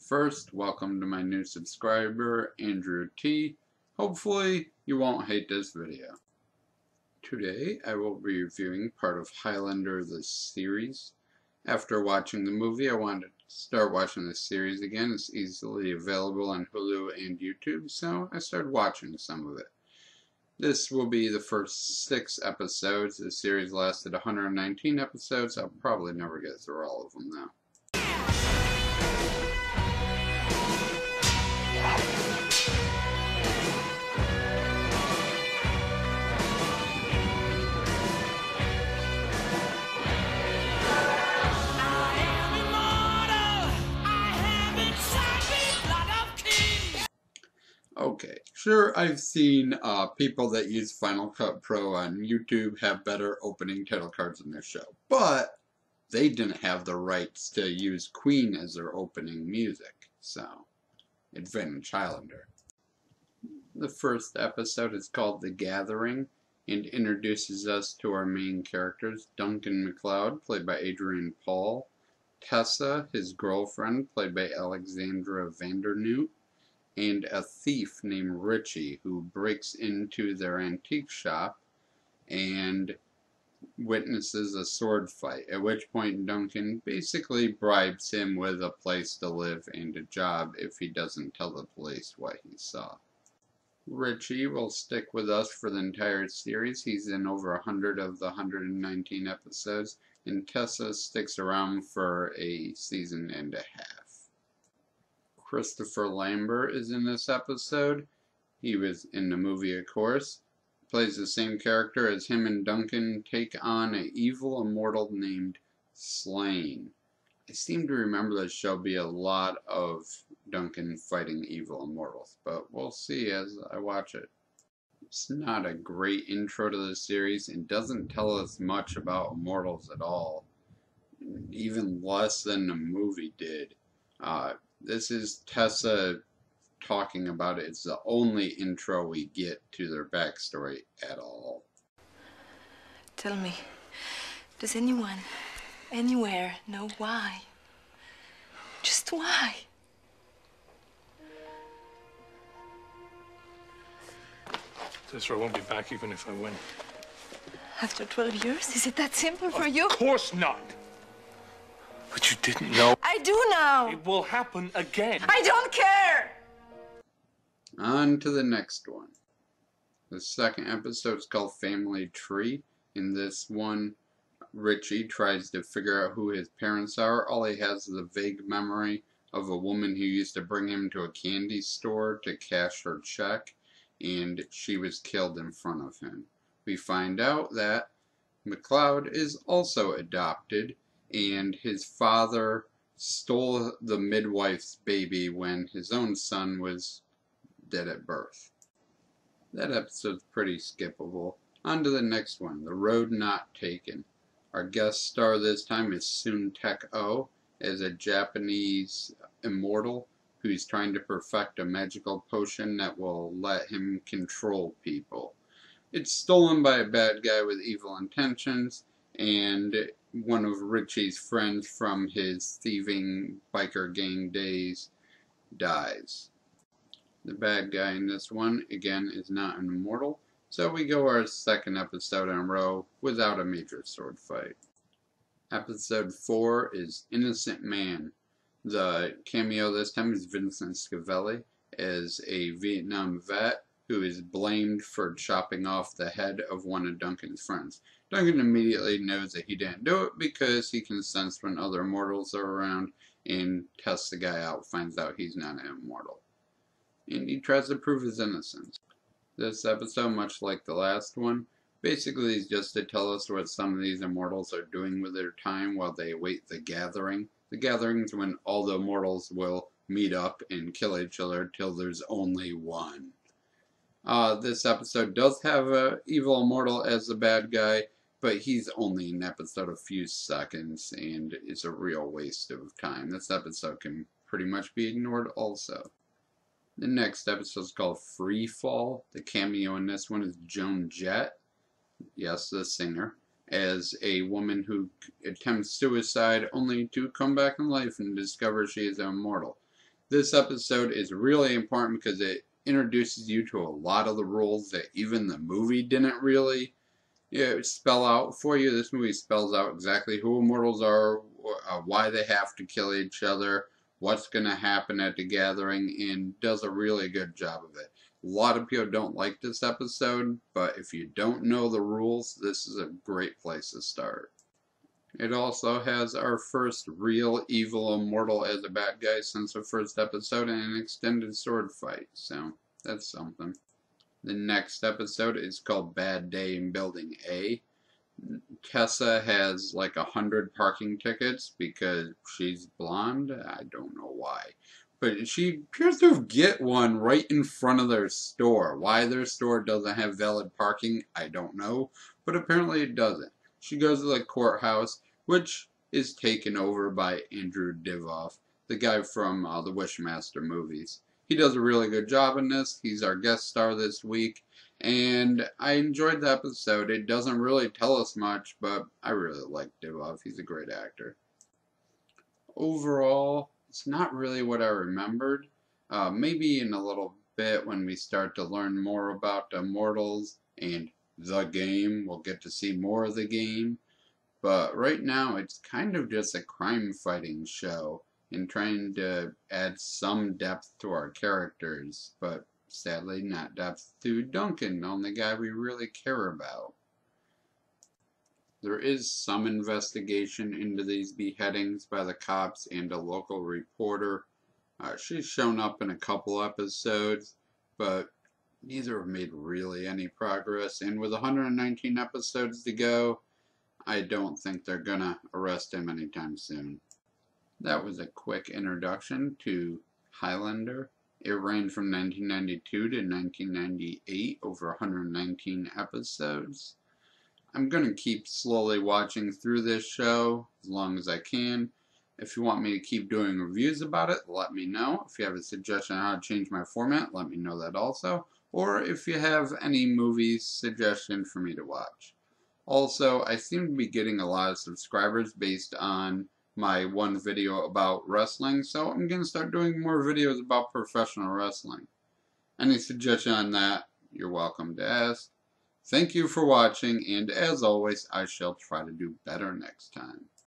First, welcome to my new subscriber, Andrew T. Hopefully, you won't hate this video. Today, I will be reviewing part of Highlander the series. After watching the movie, I wanted to start watching the series again. It's easily available on Hulu and YouTube, so I started watching some of it. This will be the first 6 episodes. The series lasted 119 episodes. I'll probably never get through all of them now. Okay, sure, I've seen people that use Final Cut Pro on YouTube have better opening title cards in their show, but they didn't have the rights to use Queen as their opening music, so advantage Highlander. The first episode is called The Gathering and introduces us to our main characters, Duncan MacLeod, played by Adrian Paul, Tessa, his girlfriend, played by Alexandra Vandernoot, and a thief named Richie who breaks into their antique shop and witnesses a sword fight, at which point Duncan basically bribes him with a place to live and a job if he doesn't tell the police what he saw. Richie will stick with us for the entire series. He's in over 100 of the 119 episodes, and Tessa sticks around for a season and a half. Christopher Lambert is in this episode. He was in the movie, of course. Plays the same character as him and Duncan take on an evil immortal named Slain. I seem to remember the show be a lot of Duncan fighting evil immortals, but we'll see as I watch it. It's not a great intro to the series and doesn't tell us much about immortals at all, even less than the movie did. This is Tessa talking about it. It's the only intro we get to their backstory at all. Tell me, does anyone, anywhere, know why? Just why? Sister, I won't be back even if I win. After 12 years? Is it that simple for you? Of course not. But you didn't know. I do now. It will happen again. I don't care. On to the next one. The second episode is called Family Tree. In this one, Richie tries to figure out who his parents are. All he has is a vague memory of a woman who used to bring him to a candy store to cash her check, and she was killed in front of him. We find out that MacLeod is also adopted, and his father stole the midwife's baby when his own son was dead at birth. That episode's pretty skippable. On to the next one, The Road Not Taken. Our guest star this time is Soon-Tek as a Japanese immortal who's trying to perfect a magical potion that will let him control people. It's stolen by a bad guy with evil intentions, and one of Richie's friends from his thieving biker gang days dies. The bad guy in this one, again, is not an immortal, so we go our second episode in a row without a major sword fight. Episode 4 is Innocent Man. The cameo this time is Vincent Schiavelli as a Vietnam vet who is blamed for chopping off the head of one of Duncan's friends. Duncan immediately knows that he didn't do it because he can sense when other immortals are around and tests the guy out, finds out he's not an immortal. And he tries to prove his innocence. This episode, much like the last one, basically is just to tell us what some of these immortals are doing with their time while they await the gathering. The gathering is when all the immortals will meet up and kill each other till there's only one. This episode does have an evil immortal as the bad guy, but he's only in the episode a few seconds, and it's a real waste of time. This episode can pretty much be ignored also. The next episode is called Free Fall. The cameo in this one is Joan Jett, yes, the singer, as a woman who attempts suicide only to come back in life and discover she is immortal. This episode is really important because it introduces you to a lot of the rules that even the movie didn't really spell out for you. This movie spells out exactly who immortals are, why they have to kill each other, what's going to happen at the gathering, and does a really good job of it. A lot of people don't like this episode, but if you don't know the rules, this is a great place to start. It also has our first real evil immortal as a bad guy since the first episode and an extended sword fight, so that's something. The next episode is called Bad Day in Building A. Tessa has like 100 parking tickets because she's blonde. I don't know why. But she appears to get one right in front of their store. Why their store doesn't have valid parking, I don't know. But apparently it doesn't. She goes to the courthouse, which is taken over by Andrew Divoff, the guy from the Wishmaster movies. He does a really good job in this. He's our guest star this week. And I enjoyed the episode. It doesn't really tell us much, but I really like Divoff. He's a great actor. Overall, it's not really what I remembered. Maybe in a little bit when we start to learn more about the Immortals and the game, we'll get to see more of the game. But right now, it's kind of just a crime-fighting show and trying to add some depth to our characters, but sadly not depth to Duncan, the only guy we really care about. There is some investigation into these beheadings by the cops and a local reporter. She's shown up in a couple episodes, but neither have made really any progress, and with 119 episodes to go, I don't think they're gonna arrest him anytime soon. That was a quick introduction to Highlander. It ran from 1992 to 1998, over 119 episodes. I'm going to keep slowly watching through this show as long as I can. If you want me to keep doing reviews about it, let me know. If you have a suggestion on how to change my format, let me know that also. Or if you have any movie suggestion for me to watch. Also, I seem to be getting a lot of subscribers based on my one video about wrestling, so I'm going to start doing more videos about professional wrestling. Any suggestion on that, you're welcome to ask. Thank you for watching, and as always, I shall try to do better next time.